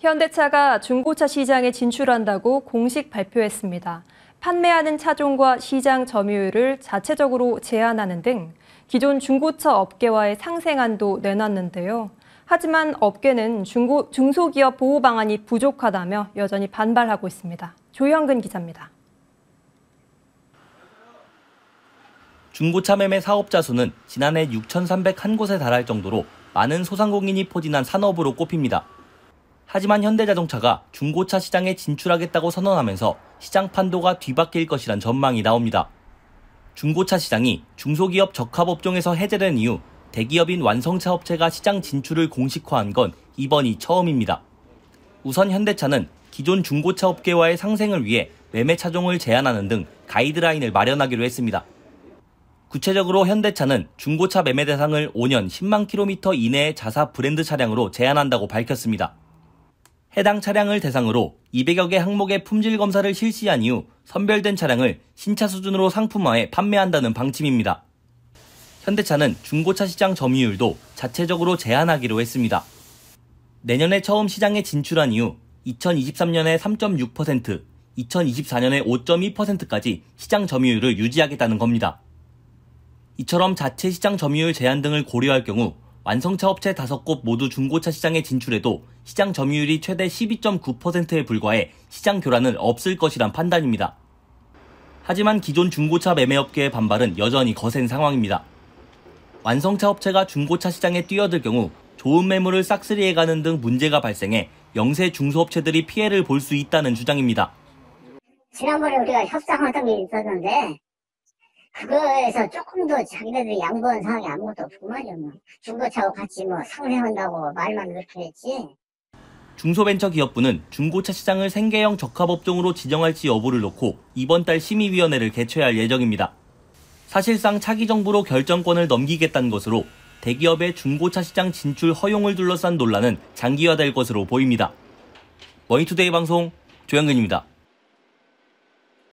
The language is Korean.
현대차가 중고차 시장에 진출한다고 공식 발표했습니다. 판매하는 차종과 시장 점유율을 자체적으로 제한하는 등 기존 중고차 업계와의 상생안도 내놨는데요. 하지만 업계는 중소기업 보호 방안이 부족하다며 여전히 반발하고 있습니다. 조형근 기자입니다. 중고차 매매 사업자 수는 지난해 6,301곳에 달할 정도로 많은 소상공인이 포진한 산업으로 꼽힙니다. 하지만 현대자동차가 중고차 시장에 진출하겠다고 선언하면서 시장 판도가 뒤바뀔 것이란 전망이 나옵니다. 중고차 시장이 중소기업 적합업종에서 해제된 이후 대기업인 완성차 업체가 시장 진출을 공식화한 건 이번이 처음입니다. 우선 현대차는 기존 중고차 업계와의 상생을 위해 매매 차종을 제한하는 등 가이드라인을 마련하기로 했습니다. 구체적으로 현대차는 중고차 매매 대상을 5년 10만 킬로미터 이내의 자사 브랜드 차량으로 제한한다고 밝혔습니다. 해당 차량을 대상으로 200여 개 항목의 품질 검사를 실시한 이후 선별된 차량을 신차 수준으로 상품화해 판매한다는 방침입니다. 현대차는 중고차 시장 점유율도 자체적으로 제한하기로 했습니다. 내년에 처음 시장에 진출한 이후 2023년에 3.6%, 2024년에 5.2%까지 시장 점유율을 유지하겠다는 겁니다. 이처럼 자체 시장 점유율 제한 등을 고려할 경우 완성차 업체 5곳 모두 중고차 시장에 진출해도 시장 점유율이 최대 12.9%에 불과해 시장 교란은 없을 것이란 판단입니다. 하지만 기존 중고차 매매업계의 반발은 여전히 거센 상황입니다. 완성차 업체가 중고차 시장에 뛰어들 경우 좋은 매물을 싹쓸이해가는 등 문제가 발생해 영세 중소업체들이 피해를 볼 수 있다는 주장입니다. 지난번에 우리가 협상하던 게 있었는데 그거에서 조금 더 자기네들이 양보한 사항이 아무것도 없구만요. 중고차하고 같이 상생한다고 말만 그렇게 했지. 중소벤처기업부는 중고차 시장을 생계형 적합업종으로 지정할지 여부를 놓고 이번 달 심의위원회를 개최할 예정입니다. 사실상 차기 정부로 결정권을 넘기겠다는 것으로 대기업의 중고차 시장 진출 허용을 둘러싼 논란은 장기화될 것으로 보입니다. 머니투데이 방송 조영근입니다.